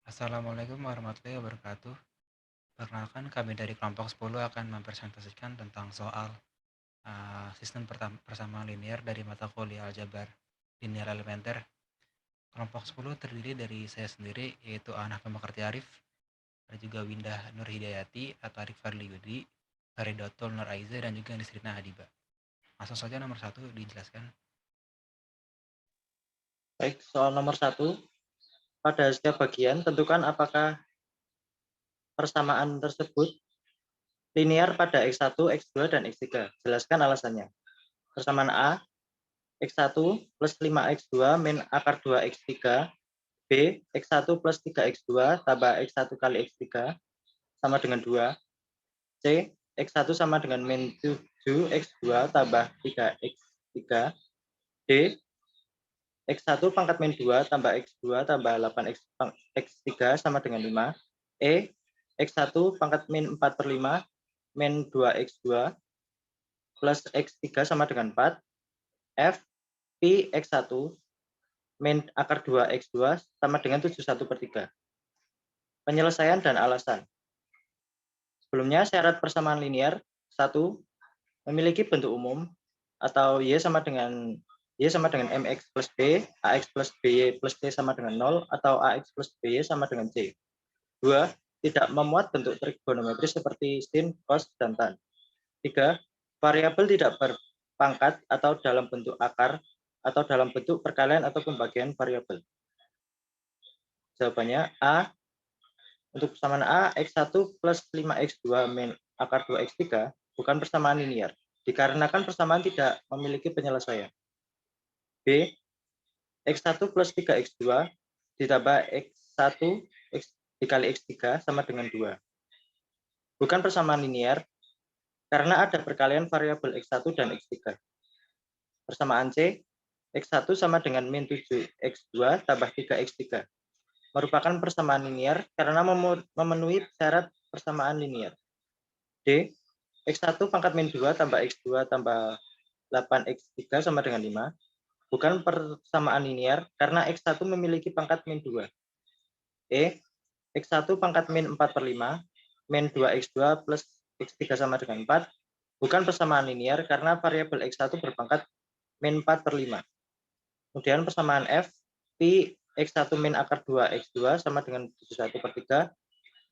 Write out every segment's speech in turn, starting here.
Assalamualaikum warahmatullahi wabarakatuh. Perkenalkan kami dari kelompok 10 akan mempresentasikan tentang soal sistem persamaan linear dari mata kuliah aljabar linear elementer. Kelompok 10 terdiri dari saya sendiri, yaitu Anah Pemakarti Arif, ada juga Windah Nur Hidayati, Atarik Fadli Yudi, Haridotul Nur Aiza, dan juga Nisrina Hadiba. Langsung saja nomor 1 dijelaskan. Baik, soal nomor 1. Pada setiap bagian, tentukan apakah persamaan tersebut linear pada X1, X2, dan X3. Jelaskan alasannya. Persamaan A, X1 plus 5X2 min akar 2X3. B, X1 plus 3X2 tambah X1 kali X3 sama dengan 2. C, X1 sama dengan min 7X2 tambah 3X3. D, X1 pangkat min 2 tambah X2 tambah 8X3 sama dengan 5. E, X1 pangkat min 4/5 min 2X2 plus X3 sama dengan 4. F, Pi X1 min akar 2X2 sama dengan 71/3. Penyelesaian dan alasan. Sebelumnya, syarat persamaan linear 1 memiliki bentuk umum atau Y sama dengan MX plus B, AX plus BY plus C sama dengan 0, atau AX plus BY sama dengan C. 2. Tidak memuat bentuk trigonometris seperti sin, cos, dan tan. 3. Variabel tidak berpangkat atau dalam bentuk akar atau dalam bentuk perkalian atau pembagian variabel. Jawabannya A. Untuk persamaan A, X1 plus 5X2 min akar 2X3 bukan persamaan linear, dikarenakan persamaan tidak memiliki penyelesaian. B. X1 plus 3X2 ditambah X1 dikali X3 sama dengan 2. Bukan persamaan linear, karena ada perkalian variabel X1 dan X3. Persamaan C, X1 sama dengan min 7X2 tambah 3X3. Merupakan persamaan linear karena memenuhi syarat persamaan linear. D, X1 pangkat min 2 tambah X2 tambah 8X3 sama dengan 5. Bukan persamaan linear karena X1 memiliki pangkat min 2. E, X1 pangkat min 4/5 min 2X2 plus X3 sama dengan 4. Bukan persamaan linear karena variabel X1 berpangkat min 4/5. Kemudian persamaan F, Pi X1 min akar 2X2 sama dengan 71/3.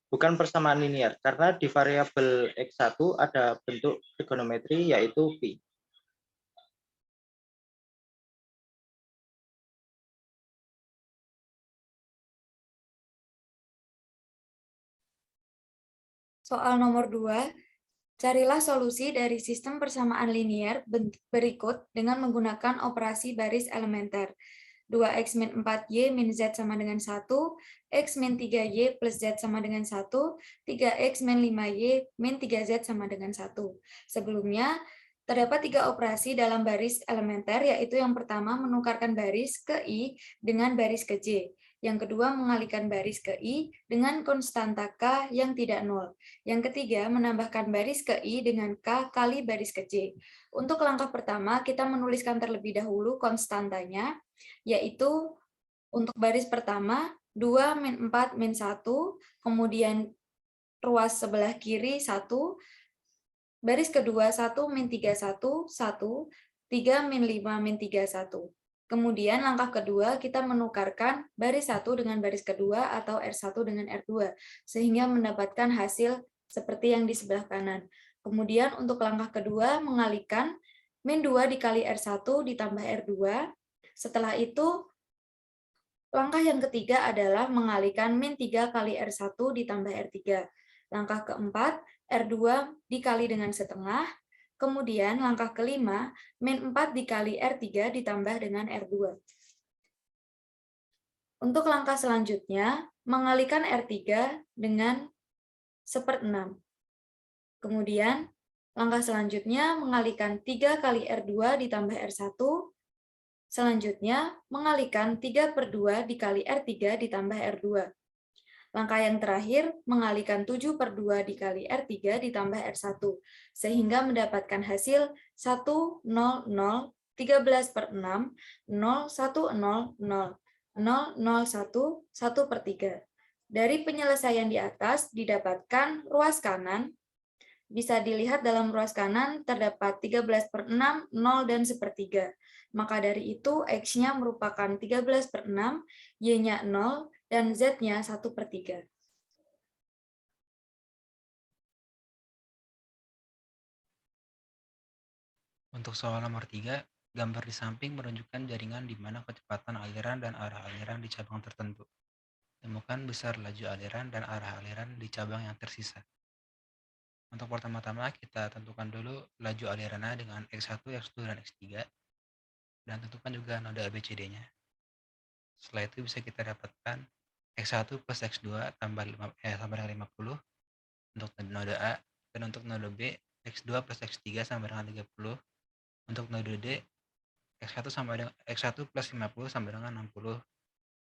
Bukan persamaan linear karena di variabel X1 ada bentuk trigonometri yaitu Pi. Soal nomor 2, carilah solusi dari sistem persamaan linear berikut dengan menggunakan operasi baris elementer. 2x min 4y min z sama dengan 1, x min 3y plus z sama dengan 1, 3x min 5y min 3z sama dengan 1. Sebelumnya, terdapat 3 operasi dalam baris elementer, yaitu yang pertama menukarkan baris ke I dengan baris ke J. Yang kedua, mengalihkan baris ke I dengan konstanta K yang tidak nol. Yang ketiga, menambahkan baris ke I dengan K kali baris ke J. Untuk langkah pertama, kita menuliskan terlebih dahulu konstantanya, yaitu untuk baris pertama, 2 min 4 min 1, kemudian ruas sebelah kiri 1, baris kedua 1 min 3 1, 1, 3 min 5 min 3 1. Kemudian langkah kedua kita menukarkan baris 1 dengan baris kedua atau R1 dengan R2 sehingga mendapatkan hasil seperti yang di sebelah kanan. Kemudian untuk langkah kedua mengalihkan min 2 dikali R1 ditambah R2. Setelah itu langkah yang ketiga adalah mengalihkan min 3 kali R1 ditambah R3. Langkah keempat, R2 dikali dengan setengah. Kemudian langkah kelima, min 4 dikali R3 ditambah dengan R2. Untuk langkah selanjutnya, mengalihkan R3 dengan 1/6. Kemudian, langkah selanjutnya mengalihkan 3 kali R2 ditambah R1. Selanjutnya, mengalihkan 3/2 dikali R3 ditambah R2. Langkah yang terakhir, mengalihkan 7/2 dikali R3 ditambah R1, sehingga mendapatkan hasil 1, 0, 0, 13/6, 0, 1, 0, 0, 0, 0, 1, 1/3. Dari penyelesaian di atas didapatkan ruas kanan. Bisa dilihat dalam ruas kanan terdapat 13/6, 0, dan 1/3. Maka dari itu X-nya merupakan 13/6, Y-nya 0, dan Z-nya 1/3. Untuk soal nomor 3, gambar di samping menunjukkan jaringan di mana kecepatan aliran dan arah aliran di cabang tertentu. Temukan besar laju aliran dan arah aliran di cabang yang tersisa. Untuk pertama-tama kita tentukan dulu laju alirannya dengan X1, X2, dan X3, dan tentukan juga node ABCD-nya. Setelah itu bisa kita dapatkan X1 plus X2 tambah sama dengan 50 untuk node A, dan untuk node B X2 plus X3 sama dengan 30. Untuk node D X1 plus 50 sama dengan 60,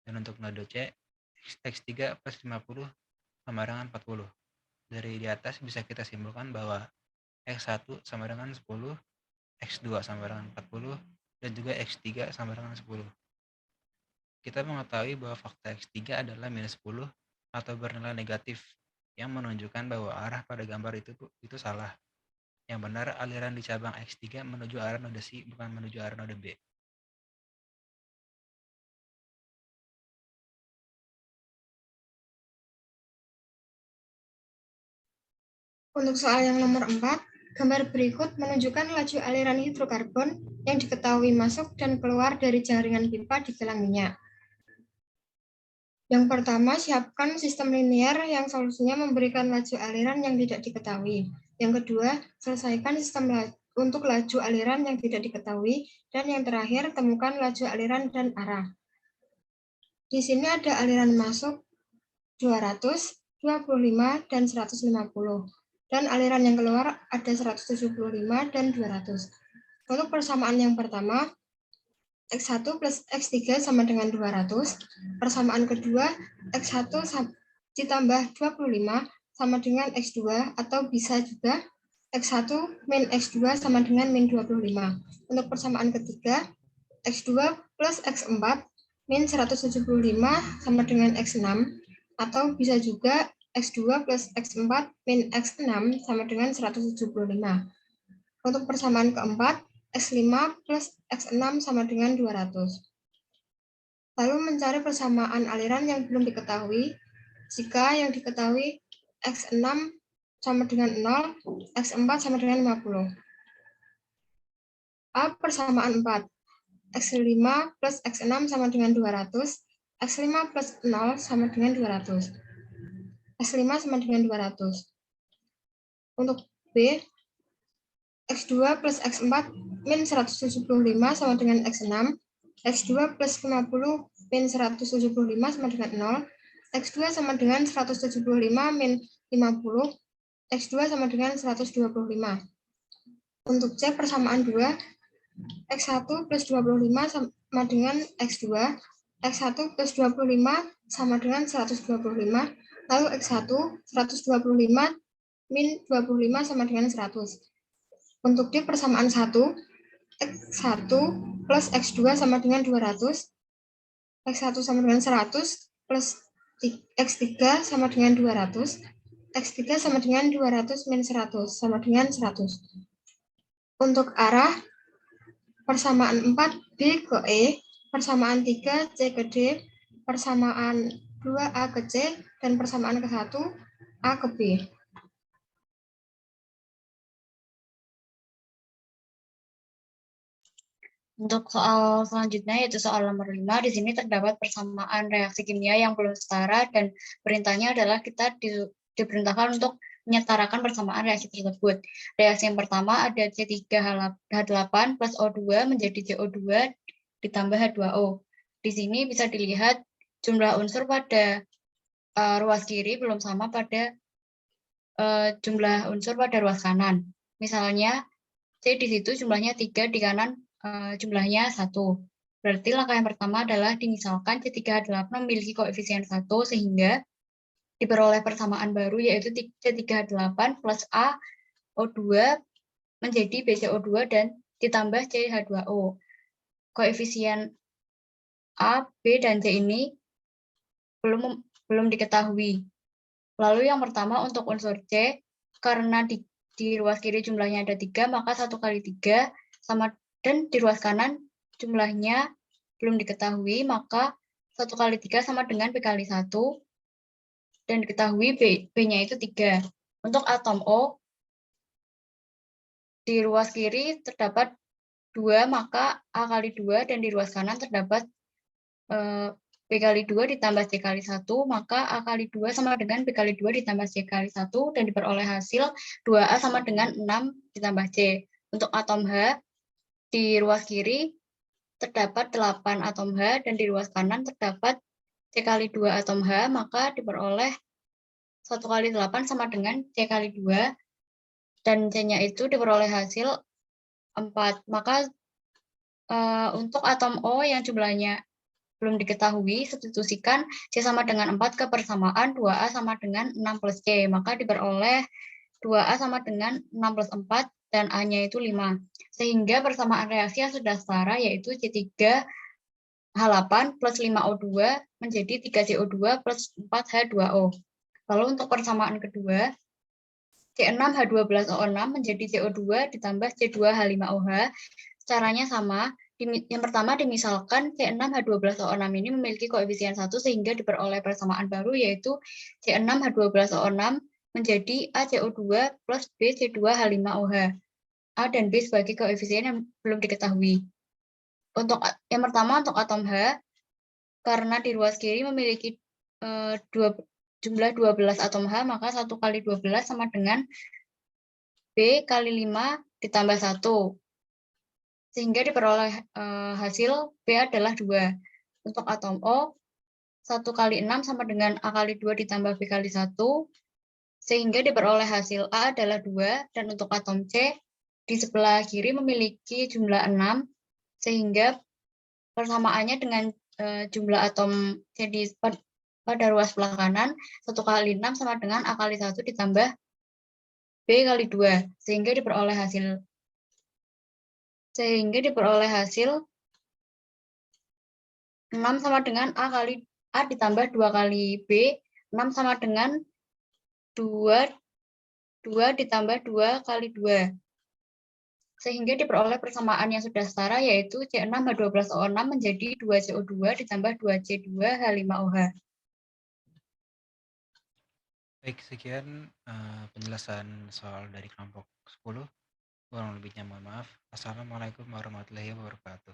dan untuk node C X3 plus 50 sama dengan 40. Dari di atas bisa kita simpulkan bahwa X1 sama dengan 10, X2 sama dengan 40, dan juga X3 sama dengan 10. Kita mengetahui bahwa fakta X3 adalah minus 10 atau bernilai negatif, yang menunjukkan bahwa arah pada gambar itu salah. Yang benar, aliran di cabang X3 menuju arah node C, bukan menuju arah node B. Untuk soal yang nomor 4, gambar berikut menunjukkan laju aliran hidrokarbon yang diketahui masuk dan keluar dari jaringan pipa di kilang minyak. Yang pertama, siapkan sistem linear yang solusinya memberikan laju aliran yang tidak diketahui. Yang kedua, selesaikan sistem untuk laju aliran yang tidak diketahui. Dan yang terakhir, temukan laju aliran dan arah. Di sini ada aliran masuk 200, 25, dan 150. Dan aliran yang keluar ada 175 dan 200. Untuk persamaan yang pertama, X1 plus X3 sama dengan 200. Persamaan kedua, X1 ditambah 25 sama dengan X2, atau bisa juga X1 min X2 sama dengan min 25. Untuk persamaan ketiga, X2 plus X4 min 175 sama dengan X6, atau bisa juga X2 plus X4 min X6 sama dengan 175. Untuk persamaan keempat, X5 plus X6 sama dengan 200. Lalu mencari persamaan aliran yang belum diketahui. Jika yang diketahui X6 sama dengan 0, X4 sama dengan 50. A. Persamaan 4. X5 plus X6 sama dengan 200. X5 plus 0 sama dengan 200. X5 sama dengan 200. Untuk B, X2 plus X4 min 175 sama dengan X6, X2 plus 50 min 175 sama dengan 0, X2 sama dengan 175 min 50, X2 sama dengan 125. Untuk C, persamaan 2, X1 plus 25 sama dengan X2, X1 plus 25 sama dengan 125, lalu X1 125 min 25 sama dengan 100. Untuk D, persamaan 1, X1 plus X2 sama dengan 200, X1 sama dengan 100, plus X3 sama dengan 200, X3 sama dengan 200 min 100, sama dengan 100. Untuk arah, persamaan 4, B ke E, persamaan 3, C ke D, persamaan 2, A ke C, dan persamaan ke-1, A ke B. Untuk soal selanjutnya, yaitu soal nomor 5, di sini terdapat persamaan reaksi kimia yang belum setara, dan perintahnya adalah kita diperintahkan untuk menyetarakan persamaan reaksi tersebut. Reaksi yang pertama ada C3H8 plus O2 menjadi CO2 ditambah H2O. Di sini bisa dilihat jumlah unsur pada ruas kiri belum sama pada jumlah unsur pada ruas kanan. Misalnya, C di situ jumlahnya 3, di kanan jumlahnya 1. Berarti langkah yang pertama adalah dimisalkan C3H8 memiliki koefisien 1 sehingga diperoleh persamaan baru, yaitu C3H8 plus A O2 menjadi BCO2 dan ditambah CH2O. Koefisien A, B, dan C ini belum belum diketahui. Lalu yang pertama untuk unsur C, karena di ruas kiri jumlahnya ada 3, maka 1 kali 3 sama, dan di ruas kanan jumlahnya belum diketahui, maka 1 kali 3 sama dengan B kali 1, dan diketahui B-nya itu 3. Untuk atom O, di ruas kiri terdapat 2, maka A kali 2, dan di ruas kanan terdapat B kali 2 ditambah C kali 1, maka A kali 2 sama dengan B kali 2 ditambah C kali 1, dan diperoleh hasil 2A sama dengan 6 ditambah C. Untuk atom H, di ruas kiri terdapat 8 atom H, dan di ruas kanan terdapat C kali 2 atom H, maka diperoleh 1 kali 8 sama dengan C kali 2, dan C-nya itu diperoleh hasil 4. Maka untuk atom O yang jumlahnya belum diketahui, substitusikan C sama dengan 4 ke persamaan 2A sama dengan 6 plus C. Maka diperoleh 2A sama dengan 6 plus 4, dan A-nya itu 5. Sehingga persamaan reaksi yang sudah setara yaitu C3H8 plus 5O2 menjadi 3CO2 plus 4H2O. Lalu untuk persamaan kedua, C6H12O6 menjadi CO2 ditambah C2H5OH. Caranya sama. Yang pertama dimisalkan C6H12O6 ini memiliki koefisien 1 sehingga diperoleh persamaan baru yaitu C6H12O6 menjadi ACO2 plus BC2H5OH. A dan B sebagai koefisien yang belum diketahui. Untuk yang pertama untuk atom H, karena di ruas kiri memiliki jumlah 12 atom H, maka 1 kali 12 sama dengan B kali 5 ditambah 1. Sehingga diperoleh hasil B adalah 2. Untuk atom O, 1 kali 6 sama dengan A kali 2 ditambah B kali 1, sehingga diperoleh hasil A adalah 2, dan untuk atom C, di sebelah kiri memiliki jumlah 6, sehingga persamaannya dengan jumlah atom C pada ruas sebelah kanan, 1 kali 6 sama dengan A kali 1 ditambah B kali 2, sehingga diperoleh hasil 6 sama dengan A ditambah 2 kali B, 6 sama dengan 2 ditambah 2 kali 2. Sehingga diperoleh persamaan yang sudah setara yaitu C6H12O6 menjadi 2CO2 ditambah 2C2H5OH. Baik, sekian penjelasan soal dari kelompok 10. Kurang lebihnya mohon maaf. Assalamualaikum warahmatullahi wabarakatuh.